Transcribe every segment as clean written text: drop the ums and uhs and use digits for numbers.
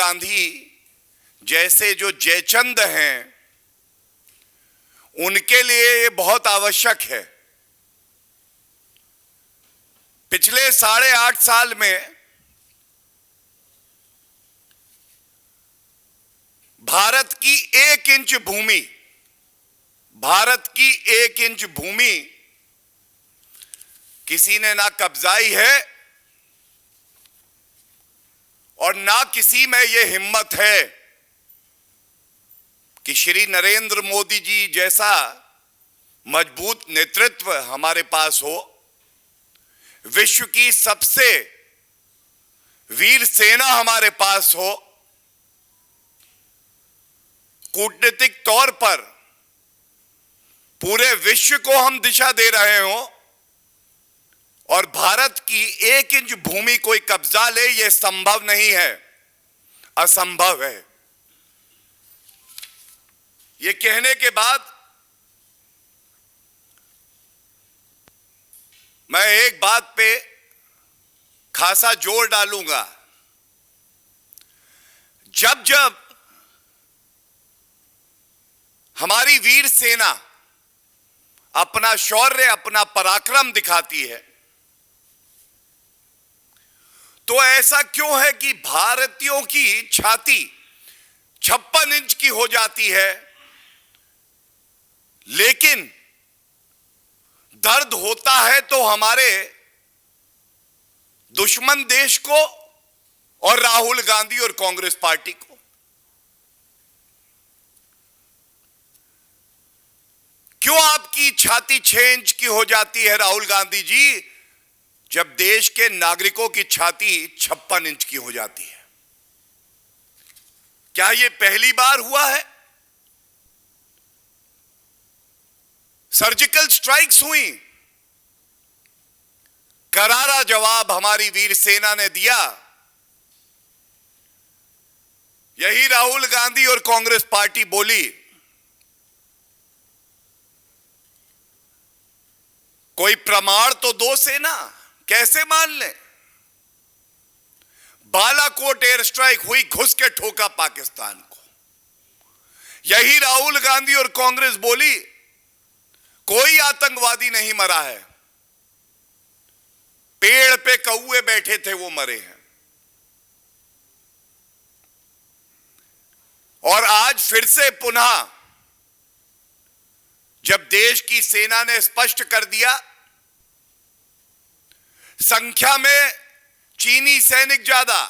गांधी जैसे जो जयचंद हैं, उनके लिए ये बहुत आवश्यक है। पिछले 8.5 साल में भारत की 1 इंच भूमि, भारत की 1 इंच भूमि किसी ने ना कब्जाई है और ना किसी में यह हिम्मत है कि श्री नरेंद्र मोदी जी जैसा मजबूत नेतृत्व हमारे पास हो, विश्व की सबसे वीर सेना हमारे पास हो, कूटनीतिक तौर पर पूरे विश्व को हम दिशा दे रहे हो और भारत की 1 इंच भूमि कोई कब्जा ले, यह संभव नहीं है, असंभव है। ये कहने के बाद मैं एक बात पे खासा जोर डालूंगा। जब जब हमारी वीर सेना अपना शौर्य, अपना पराक्रम दिखाती है, तो ऐसा क्यों है कि भारतीयों की छाती 56 इंच की हो जाती है, लेकिन दर्द होता है तो हमारे दुश्मन देश को और राहुल गांधी और कांग्रेस पार्टी को। क्यों आपकी छाती 6 इंच की हो जाती है राहुल गांधी जी, जब देश के नागरिकों की छाती 56 इंच की हो जाती है? क्या यह पहली बार हुआ है? सर्जिकल स्ट्राइक्स हुई, करारा जवाब हमारी वीर सेना ने दिया। यही राहुल गांधी और कांग्रेस पार्टी बोली, कोई प्रमाण तो दो सेना, कैसे मान ले? बालाकोट एयर स्ट्राइक हुई, घुस के ठोका पाकिस्तान को। यही राहुल गांधी और कांग्रेस बोली, कोई आतंकवादी नहीं मरा है, पेड़ पे कौवे बैठे थे वो मरे हैं। और आज फिर से पुनः जब देश की सेना ने स्पष्ट कर दिया, संख्या में चीनी सैनिक ज्यादा,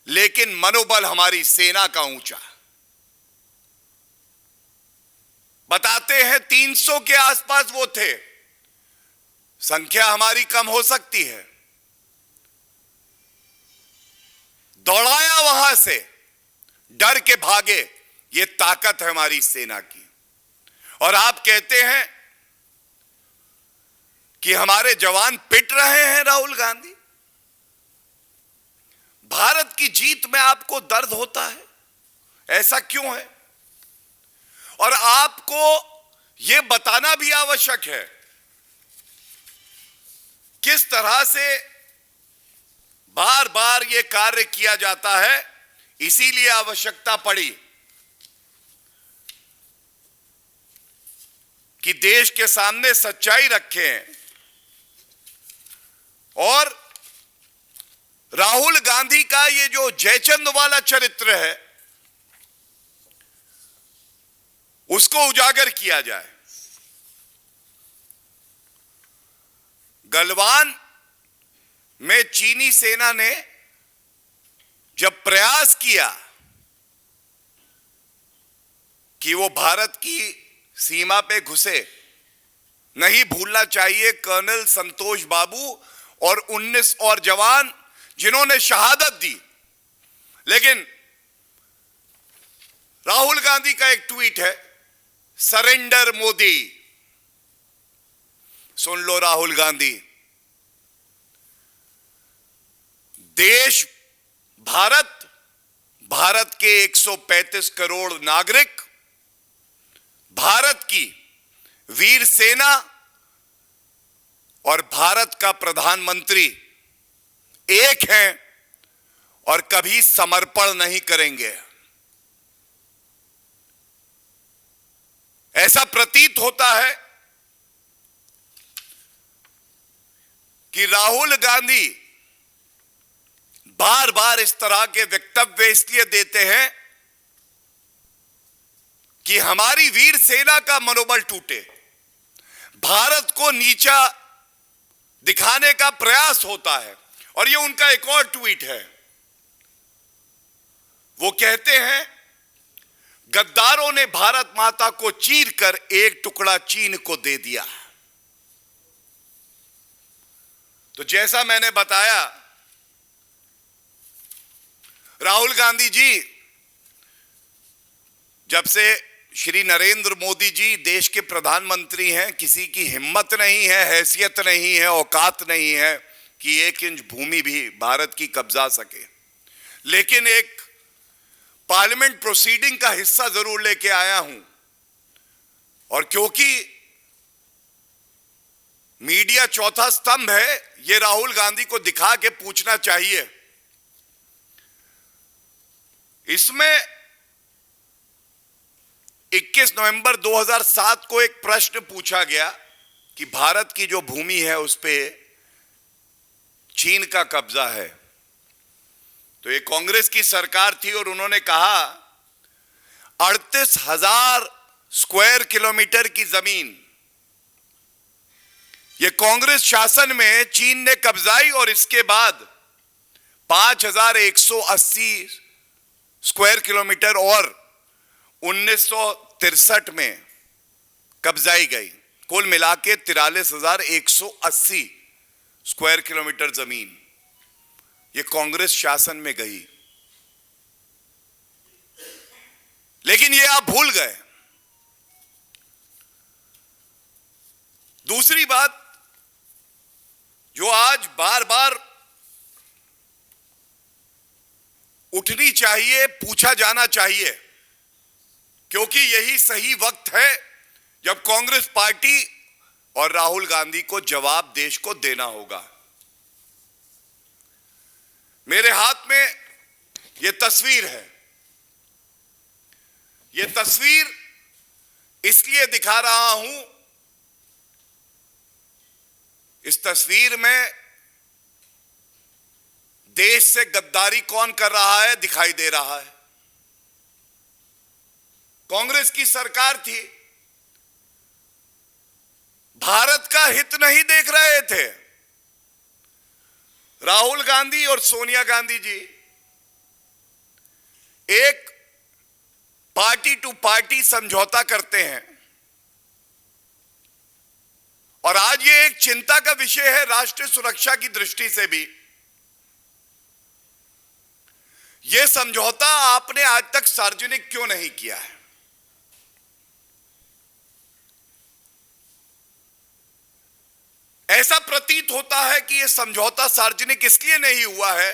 लेकिन मनोबल हमारी सेना का ऊंचा। बताते हैं 300 के आसपास वो थे, संख्या हमारी कम हो सकती है। दौड़ाया वहां से, डर के भागे, ये ताकत है हमारी सेना की। और आप कहते हैं कि हमारे जवान पिट रहे हैं राहुल गांधी। भारत की जीत में आपको दर्द होता है, ऐसा क्यों है? और आपको यह बताना भी आवश्यक है किस तरह से बार बार यह कार्य किया जाता है। इसीलिए आवश्यकता पड़ी कि देश के सामने सच्चाई रखें और राहुल गांधी का ये जो जयचंद वाला चरित्र है उसको उजागर किया जाए। गलवान में चीनी सेना ने जब प्रयास किया कि वो भारत की सीमा पे घुसे, नहीं भूलना चाहिए कर्नल संतोष बाबू और 19 और जवान जिन्होंने शहादत दी। लेकिन राहुल गांधी का एक ट्वीट है, सरेंडर मोदी। सुन लो राहुल गांधी, देश भारत के 135 करोड़ नागरिक, भारत की वीर सेना और भारत का प्रधानमंत्री एक हैं और कभी समर्पण नहीं करेंगे। ऐसा प्रतीत होता है कि राहुल गांधी बार बार इस तरह के वक्तव्य इसलिए देते हैं कि हमारी वीर सेना का मनोबल टूटे, भारत को नीचा दिखाने का प्रयास होता है। और ये उनका एक और ट्वीट है, वो कहते हैं गद्दारों ने भारत माता को चीरकर एक टुकड़ा चीन को दे दिया। तो जैसा मैंने बताया, राहुल गांधी जी जब से श्री नरेंद्र मोदी जी देश के प्रधानमंत्री हैं, किसी की हिम्मत नहीं है, हैसियत नहीं है, औकात नहीं है कि 1 इंच भूमि भी भारत की कब्जा सके। लेकिन एक पार्लियामेंट प्रोसीडिंग का हिस्सा जरूर लेके आया हूं, और क्योंकि मीडिया चौथा स्तंभ है, ये राहुल गांधी को दिखा के पूछना चाहिए। इसमें 21 नवंबर 2007 को एक प्रश्न पूछा गया कि भारत की जो भूमि है उस पे चीन का कब्जा है। तो ये कांग्रेस की सरकार थी और उन्होंने कहा 38,000 स्क्वायर किलोमीटर की जमीन ये कांग्रेस शासन में चीन ने कब्जाई, और इसके बाद 5,180 स्क्वायर किलोमीटर और 1963 में कब्जाई गई। कुल मिला के 43,180 स्क्वायर किलोमीटर जमीन ये कांग्रेस शासन में गई। लेकिन ये आप भूल गए। दूसरी बात जो आज बार बार उठनी चाहिए, पूछा जाना चाहिए, क्योंकि यही सही वक्त है जब कांग्रेस पार्टी और राहुल गांधी को जवाब देश को देना होगा। मेरे हाथ में यह तस्वीर है। यह तस्वीर इसलिए दिखा रहा हूं, इस तस्वीर में देश से गद्दारी कौन कर रहा है दिखाई दे रहा है। कांग्रेस की सरकार थी, भारत का हित नहीं देख रहे थे। राहुल गांधी और सोनिया गांधी जी एक पार्टी टू पार्टी समझौता करते हैं, और आज ये एक चिंता का विषय है राष्ट्रीय सुरक्षा की दृष्टि से भी। यह समझौता आपने आज तक सार्वजनिक क्यों नहीं किया है? ऐसा प्रतीत होता है कि यह समझौता सार्वजनिक इसलिए नहीं हुआ है,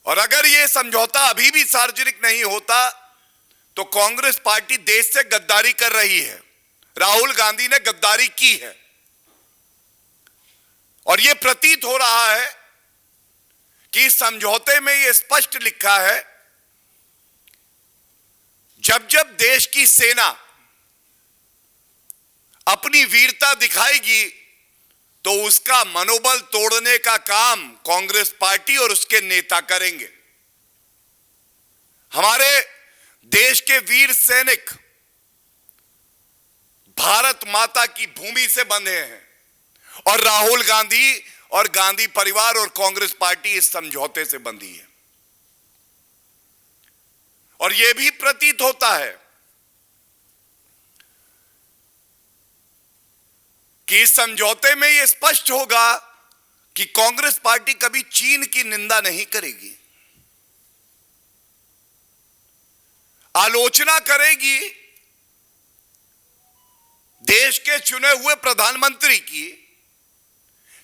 और अगर यह समझौता अभी भी सार्वजनिक नहीं होता तो कांग्रेस पार्टी देश से गद्दारी कर रही है। राहुल गांधी ने गद्दारी की है, और यह प्रतीत हो रहा है कि इस समझौते में यह स्पष्ट लिखा है, जब जब देश की सेना अपनी वीरता दिखाएगी तो उसका मनोबल तोड़ने का काम कांग्रेस पार्टी और उसके नेता करेंगे। हमारे देश के वीर सैनिक भारत माता की भूमि से बंधे हैं, और राहुल गांधी और गांधी परिवार और कांग्रेस पार्टी इस समझौते से बंधी है। और यह भी प्रतीत होता है कि इस समझौते में यह स्पष्ट होगा कि कांग्रेस पार्टी कभी चीन की निंदा नहीं करेगी, आलोचना करेगी देश के चुने हुए प्रधानमंत्री की,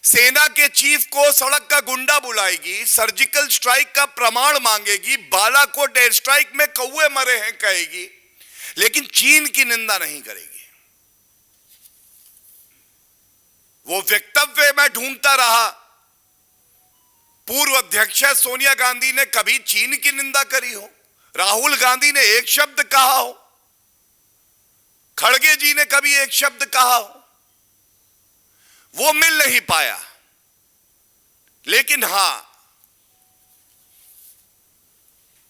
सेना के चीफ को सड़क का गुंडा बुलाएगी, सर्जिकल स्ट्राइक का प्रमाण मांगेगी, बालाकोट एयर स्ट्राइक में कौवे मरे हैं कहेगी, लेकिन चीन की निंदा नहीं करेगी। वो वक्तव्य मैं ढूंढता रहा पूर्व अध्यक्षा सोनिया गांधी ने कभी चीन की निंदा करी हो, राहुल गांधी ने एक शब्द कहा हो, खड़गे जी ने कभी एक शब्द कहा हो, वो मिल नहीं पाया। लेकिन हां,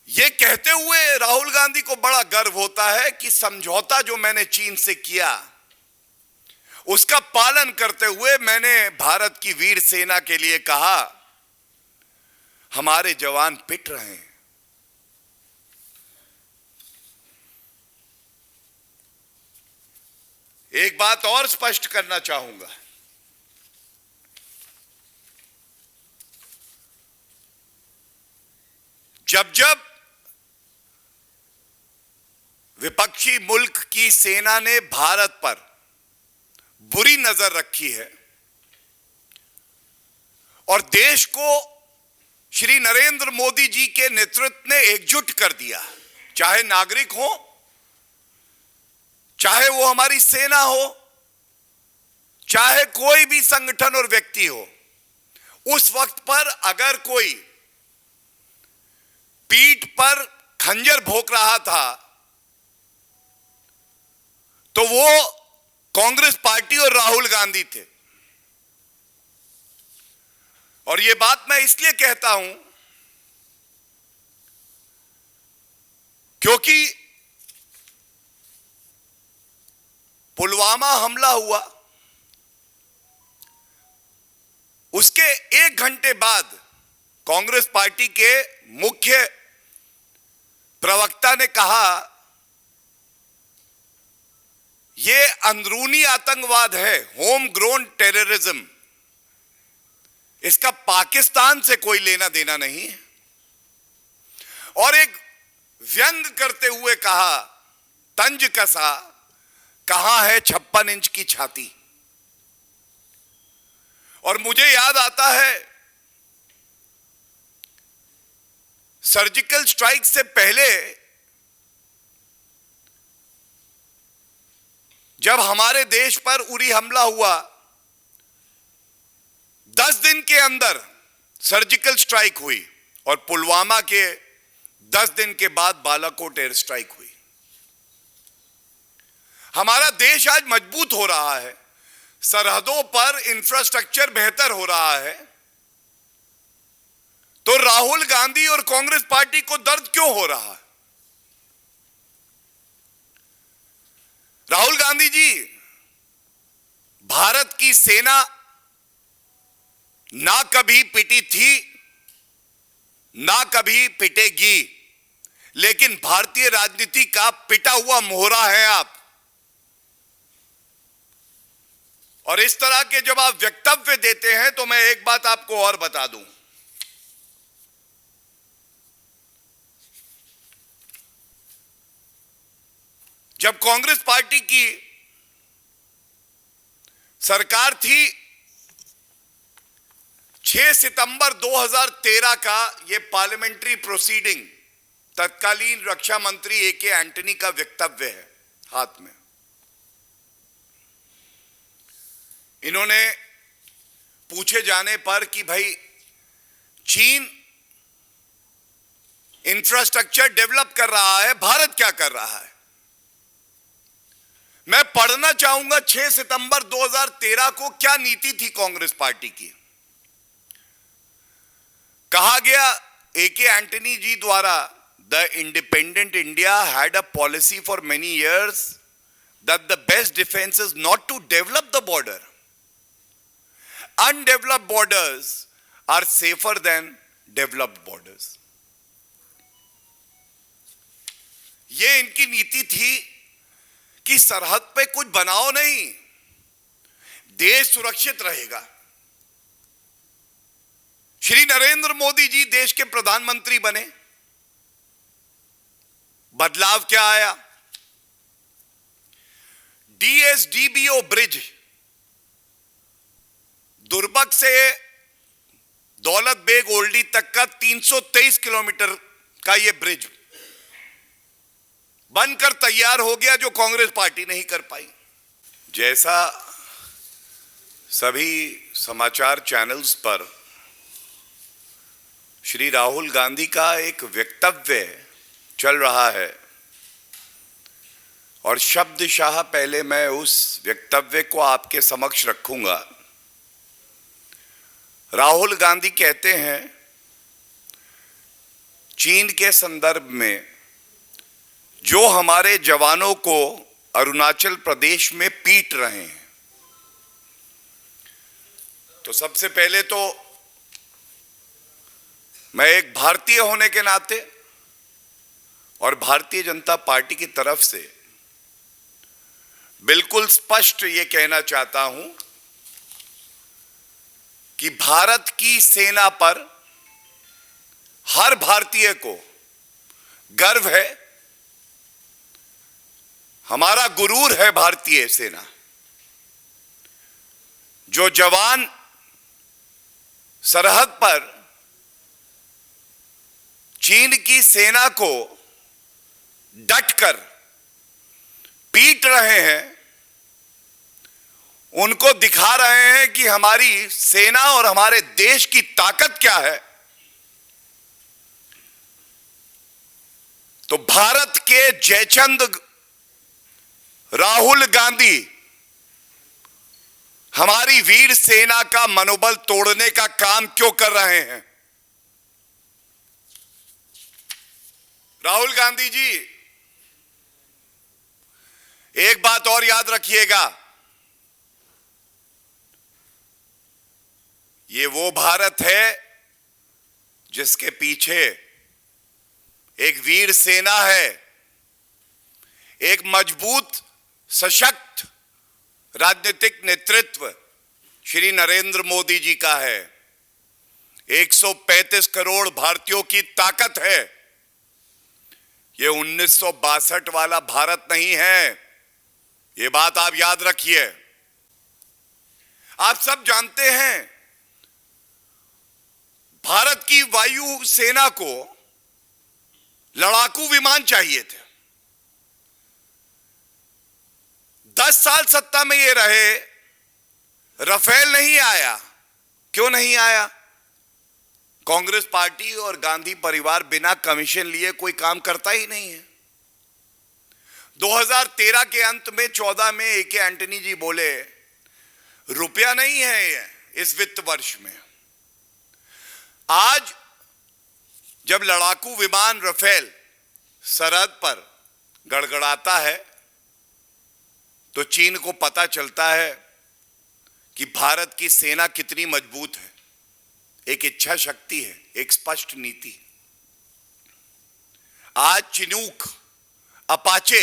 ये कहते हुए राहुल गांधी को बड़ा गर्व होता है कि समझौता जो मैंने चीन से किया उसका पालन करते हुए मैंने भारत की वीर सेना के लिए कहा हमारे जवान पिट रहे हैं। एक बात और स्पष्ट करना चाहूंगा, जब जब विपक्षी मुल्क की सेना ने भारत पर बुरी नजर रखी है और देश को श्री नरेंद्र मोदी जी के नेतृत्व ने एकजुट कर दिया, चाहे नागरिक हो, चाहे वो हमारी सेना हो, चाहे कोई भी संगठन और व्यक्ति हो, उस वक्त पर अगर कोई पीठ पर खंजर भोंक रहा था तो वो कांग्रेस पार्टी और राहुल गांधी थे। और ये बात मैं इसलिए कहता हूं क्योंकि पुलवामा हमला हुआ, उसके 1 घंटे बाद कांग्रेस पार्टी के मुख्य प्रवक्ता ने कहा यह अंदरूनी आतंकवाद है, होम ग्रोन टेररिज्म, इसका पाकिस्तान से कोई लेना देना नहीं है। और एक व्यंग करते हुए कहा, तंज कसा, कहां है 56 इंच की छाती। और मुझे याद आता है सर्जिकल स्ट्राइक से पहले जब हमारे देश पर उरी हमला हुआ, 10 दिन के अंदर सर्जिकल स्ट्राइक हुई और पुलवामा के 10 दिन के बाद बालाकोट एयर स्ट्राइक हुई। हमारा देश आज मजबूत हो रहा है, सरहदों पर इंफ्रास्ट्रक्चर बेहतर हो रहा है, तो राहुल गांधी और कांग्रेस पार्टी को दर्द क्यों हो रहा है? राहुल गांधी जी, भारत की सेना ना कभी पिटी थी, ना कभी पिटेगी, लेकिन भारतीय राजनीति का पिटा हुआ मोहरा है आप। और इस तरह के जब आप वक्तव्य देते हैं तो मैं एक बात आपको और बता दूं, जब कांग्रेस पार्टी की सरकार थी, 6 सितंबर 2013 का यह पार्लियामेंट्री प्रोसीडिंग तत्कालीन रक्षा मंत्री ए.के. एंटनी का वक्तव्य है हाथ में। इन्होंने पूछे जाने पर कि भाई चीन इंफ्रास्ट्रक्चर डेवलप कर रहा है, भारत क्या कर रहा है? मैं पढ़ना चाहूंगा 6 सितंबर 2013 को क्या नीति थी कांग्रेस पार्टी की। कहा गया ए.के. एंटनी जी द्वारा, the independent India had a policy for many years that the best defence is not to develop the border, undeveloped borders are safer than developed borders. यह इनकी नीति थी कि सरहद पे कुछ बनाओ नहीं, देश सुरक्षित रहेगा। श्री नरेंद्र मोदी जी देश के प्रधानमंत्री बने, बदलाव क्या आया? डीएसडीबीओ ब्रिज, दुर्बक से दौलत बेग ओल्डी तक का 323 किलोमीटर का यह ब्रिज बनकर तैयार हो गया, जो कांग्रेस पार्टी नहीं कर पाई। जैसा सभी समाचार चैनल्स पर श्री राहुल गांधी का एक वक्तव्य चल रहा है और शब्दशाह पहले मैं उस वक्तव्य को आपके समक्ष रखूंगा। राहुल गांधी कहते हैं चीन के संदर्भ में जो हमारे जवानों को अरुणाचल प्रदेश में पीट रहे हैं, तो सबसे पहले तो मैं एक भारतीय होने के नाते और भारतीय जनता पार्टी की तरफ से बिल्कुल स्पष्ट ये कहना चाहता हूं कि भारत की सेना पर हर भारतीय को गर्व है। हमारा गुरूर है भारतीय सेना। जो जवान सरहद पर चीन की सेना को डटकर पीट रहे हैं, उनको दिखा रहे हैं कि हमारी सेना और हमारे देश की ताकत क्या है। तो भारत के जयचंद राहुल गांधी हमारी वीर सेना का मनोबल तोड़ने का काम क्यों कर रहे हैं? राहुल गांधी जी, एक बात और याद रखिएगा, ये वो भारत है जिसके पीछे एक वीर सेना है, एक मजबूत सशक्त राजनीतिक नेतृत्व श्री नरेंद्र मोदी जी का है, 135 करोड़ भारतीयों की ताकत है। ये 1962 वाला भारत नहीं है, ये बात आप याद रखिए। आप सब जानते हैं भारत की वायु सेना को लड़ाकू विमान चाहिए थे। 10 साल सत्ता में ये रहे, राफेल नहीं आया। क्यों नहीं आया? कांग्रेस पार्टी और गांधी परिवार बिना कमीशन लिए कोई काम करता ही नहीं है। 2013 के अंत में 14 में ए.के. एंटनी जी बोले रुपया नहीं है इस वित्त वर्ष में। आज जब लड़ाकू विमान राफेल सरहद पर गड़गड़ाता है तो चीन को पता चलता है कि भारत की सेना कितनी मजबूत है। एक इच्छा शक्ति है, एक स्पष्ट नीति। आज चिनूक, अपाचे,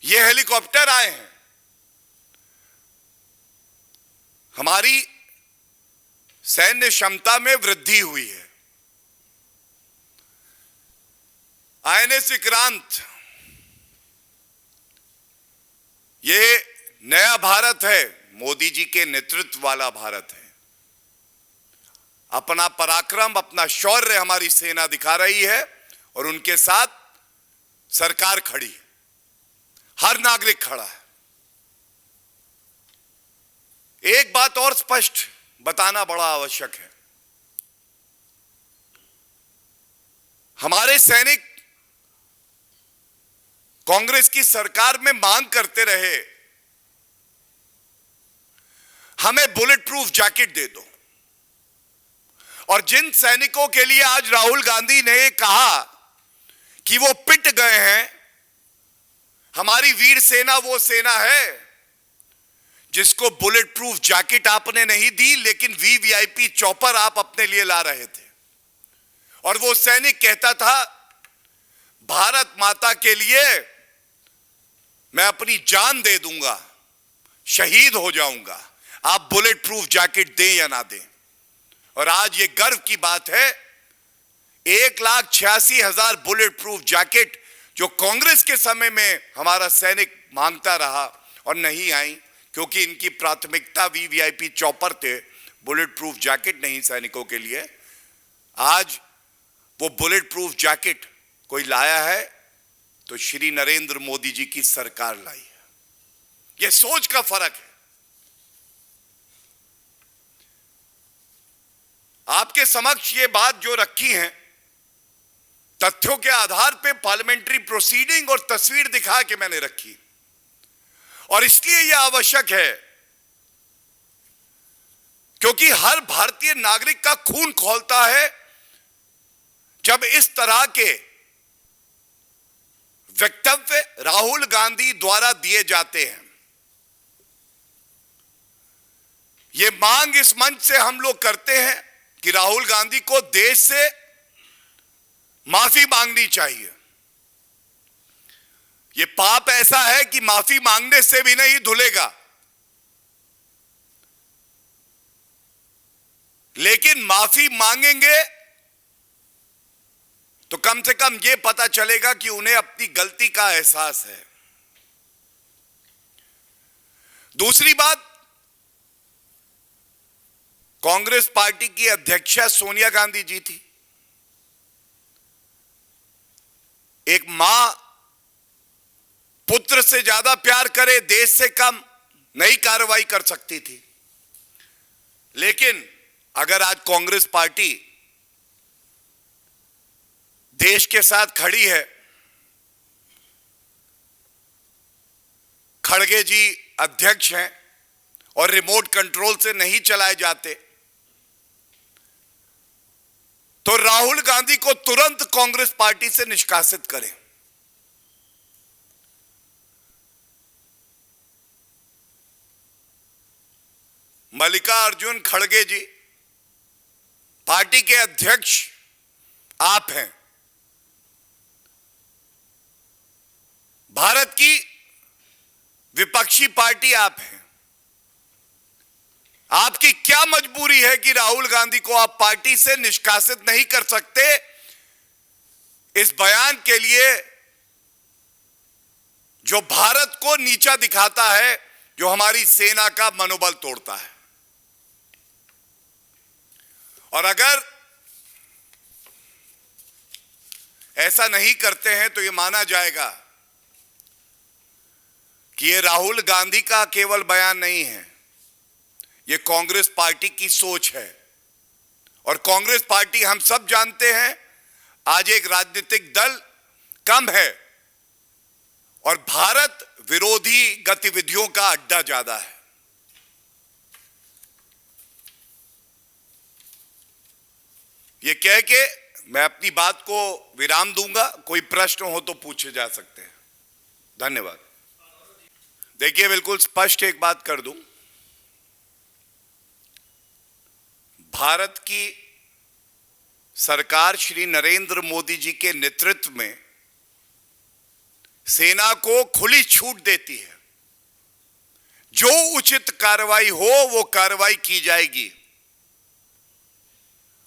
ये हेलीकॉप्टर आए हैं। हमारी सैन्य क्षमता में वृद्धि हुई है। आईएनएस विक्रांत, ये नया भारत है, मोदी जी के नेतृत्व वाला भारत है। अपना पराक्रम, अपना शौर्य हमारी सेना दिखा रही है और उनके साथ सरकार खड़ी है, हर नागरिक खड़ा है। एक बात और स्पष्ट बताना बड़ा आवश्यक है। हमारे सैनिक कांग्रेस की सरकार में मांग करते रहे, हमें बुलेट प्रूफ जैकेट दे दो। और जिन सैनिकों के लिए आज राहुल गांधी ने कहा कि वो पिट गए हैं, हमारी वीर सेना वो सेना है जिसको बुलेट प्रूफ जैकेट आपने नहीं दी, लेकिन वीवीआईपी चॉपर आप अपने लिए ला रहे थे। और वो सैनिक कहता था भारत माता के लिए मैं अपनी जान दे दूंगा, शहीद हो जाऊंगा, आप बुलेट प्रूफ जैकेट दें या ना दें। और आज ये गर्व की बात है, 1,86,000 बुलेट प्रूफ जैकेट जो कांग्रेस के समय में हमारा सैनिक मांगता रहा और नहीं आई, क्योंकि इनकी प्राथमिकता वीवीआईपी चॉपर थे, बुलेट प्रूफ जैकेट नहीं सैनिकों के लिए। आज वो बुलेट प्रूफ जैकेट कोई लाया है तो श्री नरेंद्र मोदी जी की सरकार लाई है। ये सोच का फर्क है। आपके समक्ष ये बात जो रखी है तथ्यों के आधार पे पार्लियामेंट्री प्रोसीडिंग और तस्वीर दिखा के मैंने रखी, और इसलिए यह आवश्यक है क्योंकि हर भारतीय नागरिक का खून खौलता है जब इस तरह के वक्तव्य राहुल गांधी द्वारा दिए जाते हैं। यह मांग इस मंच से हम लोग करते हैं कि राहुल गांधी को देश से माफी मांगनी चाहिए। यह पाप ऐसा है कि माफी मांगने से भी नहीं धुलेगा, लेकिन माफी मांगेंगे तो कम से कम यह पता चलेगा कि उन्हें अपनी गलती का एहसास है। दूसरी बात, कांग्रेस पार्टी की अध्यक्षा सोनिया गांधी जी थी। एक मां पुत्र से ज्यादा प्यार करे, देश से कम नहीं कार्रवाई कर सकती थी। लेकिन अगर आज कांग्रेस पार्टी देश के साथ खड़ी है, खड़गे जी अध्यक्ष हैं और रिमोट कंट्रोल से नहीं चलाए जाते, तो राहुल गांधी को तुरंत कांग्रेस पार्टी से निष्कासित करें। मल्लिकार्जुन खड़गे जी पार्टी के अध्यक्ष आप हैं, भारत की विपक्षी पार्टी आप हैं। आपकी क्या मजबूरी है कि राहुल गांधी को आप पार्टी से निष्कासित नहीं कर सकते इस बयान के लिए जो भारत को नीचा दिखाता है, जो हमारी सेना का मनोबल तोड़ता है। और अगर ऐसा नहीं करते हैं तो यह माना जाएगा कि यह राहुल गांधी का केवल बयान नहीं है, यह कांग्रेस पार्टी की सोच है। और कांग्रेस पार्टी, हम सब जानते हैं, आज एक राजनीतिक दल कम है और भारत विरोधी गतिविधियों का अड्डा ज्यादा है। ये कह के मैं अपनी बात को विराम दूंगा। कोई प्रश्न हो तो पूछे जा सकते हैं। धन्यवाद। देखिए, बिल्कुल स्पष्ट एक बात कर दूं, भारत की सरकार श्री नरेंद्र मोदी जी के नेतृत्व में सेना को खुली छूट देती है। जो उचित कार्रवाई हो वो कार्रवाई की जाएगी।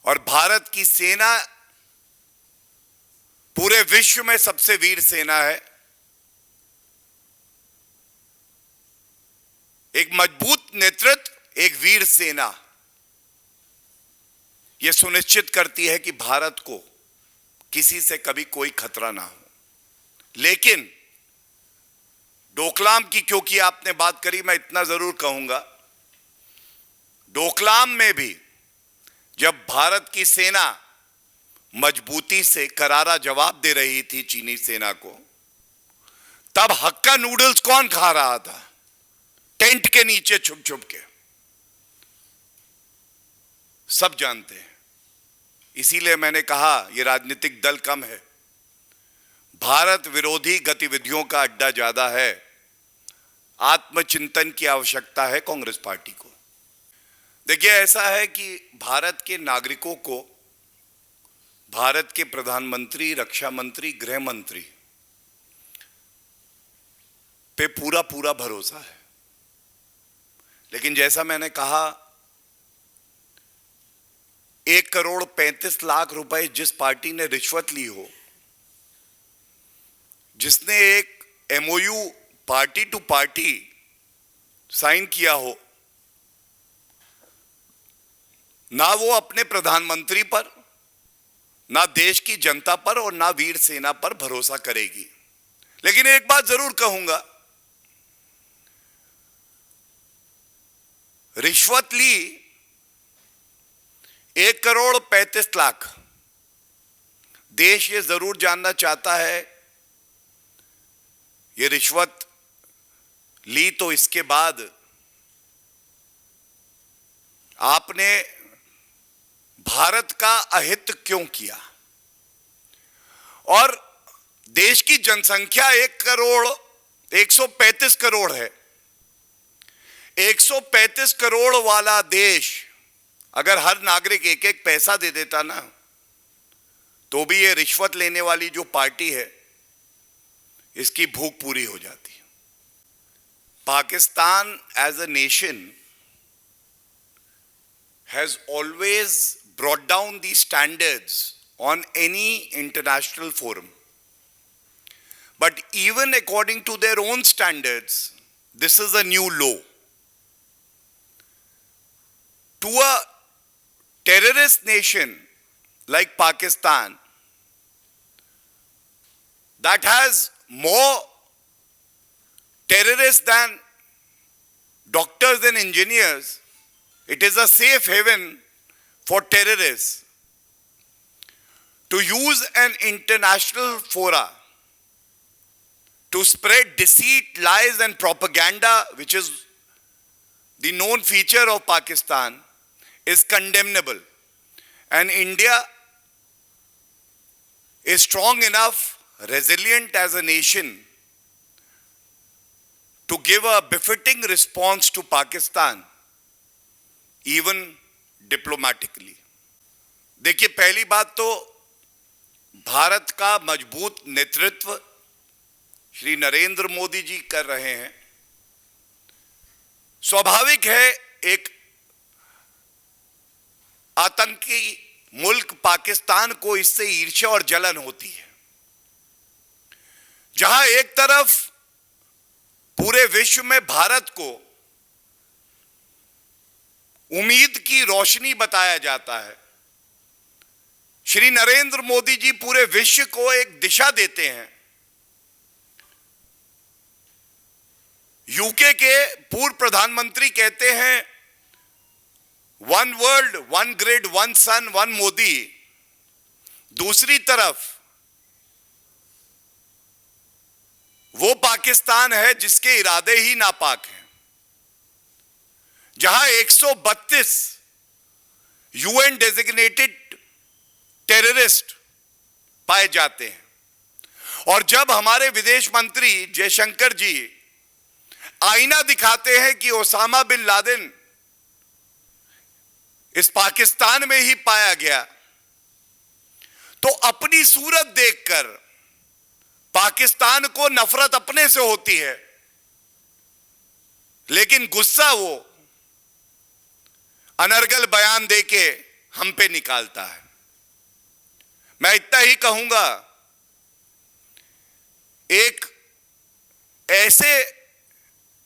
और भारत की सेना पूरे विश्व में सबसे वीर सेना है। एक मजबूत नेतृत्व, एक वीर सेना, यह सुनिश्चित करती है कि भारत को किसी से कभी कोई खतरा ना हो। लेकिन डोकलाम की क्योंकि आपने बात करी, मैं इतना जरूर कहूंगा, डोकलाम में भी जब भारत की सेना मजबूती से करारा जवाब दे रही थी चीनी सेना को, तब हक्का नूडल्स कौन खा रहा था? टेंट के नीचे छुप छुप के। सब जानते हैं। इसीलिए मैंने कहा यह राजनीतिक दल कम है, भारत विरोधी गतिविधियों का अड्डा ज्यादा है। आत्मचिंतन की आवश्यकता है कांग्रेस पार्टी को। देखिए, ऐसा है कि भारत के नागरिकों को भारत के प्रधानमंत्री, रक्षा मंत्री, गृह मंत्री पे पूरा पूरा भरोसा है। लेकिन जैसा मैंने कहा, 1,35,00,000 रुपए जिस पार्टी ने रिश्वत ली हो, जिसने एक MOU party to party sign किया हो, ना वो अपने प्रधानमंत्री पर, ना देश की जनता पर और ना वीर सेना पर भरोसा करेगी। लेकिन एक बात जरूर कहूंगा, रिश्वत ली 1,35,00,000। देश ये जरूर जानना चाहता है, ये रिश्वत ली तो इसके बाद आपने भारत का अहित क्यों किया? और देश की जनसंख्या 135 करोड़ है। 135 करोड़ वाला देश अगर हर नागरिक एक एक पैसा दे देता ना, तो भी ये रिश्वत लेने वाली जो पार्टी है इसकी भूख पूरी हो जाती है। Pakistan as a nation has always brought down the standards on any international forum. But even according to their own standards, this is a new low. To a terrorist nation like Pakistan that has more terrorists than doctors and engineers, it is a safe haven for terrorists to use an international fora to spread deceit, lies and propaganda, which is the known feature of Pakistan, is condemnable. And India is strong enough, resilient as a nation, to give a befitting response to Pakistan, even diplomatically. देखिए, पहली बात तो भारत का मजबूत नेतृत्व श्री नरेंद्र मोदी जी कर रहे हैं। स्वाभाविक है, एक आतंकी मुल्क पाकिस्तान को इससे ईर्ष्या और जलन होती है। जहां एक तरफ पूरे विश्व में भारत को उम्मीद की रोशनी बताया जाता है, श्री नरेंद्र मोदी जी पूरे विश्व को एक दिशा देते हैं। यूके के पूर्व प्रधानमंत्री कहते हैं, one world, one grid, one sun, one Modi. दूसरी तरफ वो पाकिस्तान है जिसके इरादे ही नापाक हैं, जहां 132 यूएन डेजिग्नेटेड टेररिस्ट पाए जाते हैं। और जब हमारे विदेश मंत्री जयशंकर जी आईना दिखाते हैं कि ओसामा बिन लादेन इस पाकिस्तान में ही पाया गया, तो अपनी सूरत देखकर पाकिस्तान को नफरत अपने से होती है, लेकिन गुस्सा वो अनर्गल बयान देके हम पे निकालता है। मैं इतना ही कहूंगा, एक ऐसे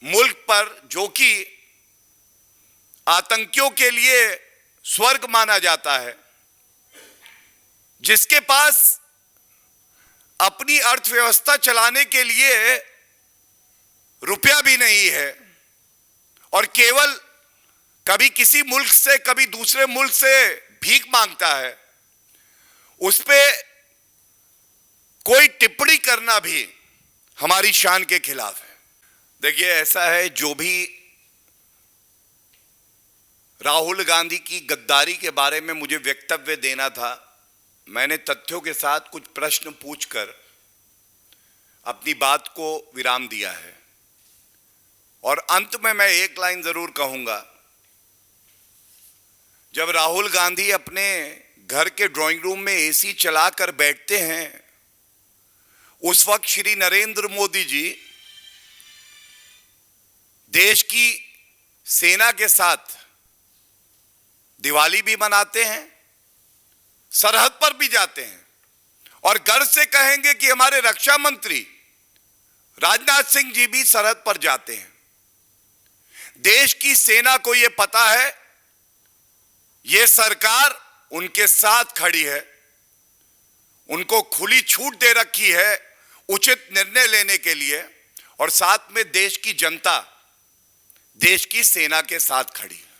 मुल्क पर जो कि आतंकियों के लिए स्वर्ग माना जाता है, जिसके पास अपनी अर्थव्यवस्था चलाने के लिए रुपया भी नहीं है और केवल कभी किसी मुल्क से कभी दूसरे मुल्क से भीख मांगता है, उस पे कोई टिप्पणी करना भी हमारी शान के खिलाफ है। देखिए, ऐसा है, जो भी राहुल गांधी की गद्दारी के बारे में मुझे वक्तव्य देना था, मैंने तथ्यों के साथ कुछ प्रश्न पूछकर अपनी बात को विराम दिया है। और अंत में मैं एक लाइन जरूर कहूंगा, जब राहुल गांधी अपने घर के ड्राइंग रूम में एसी चलाकर बैठते हैं, उस वक्त श्री नरेंद्र मोदी जी देश की सेना के साथ दिवाली भी मनाते हैं, सरहद पर भी जाते हैं और गर्व से कहेंगे कि हमारे रक्षा मंत्री राजनाथ सिंह जी भी सरहद पर जाते हैं। देश की सेना को यह पता है, यह सरकार उनके साथ खड़ी है, उनको खुली छूट दे रखी है उचित निर्णय लेने के लिए, और साथ में देश की जनता देश की सेना के साथ खड़ी है।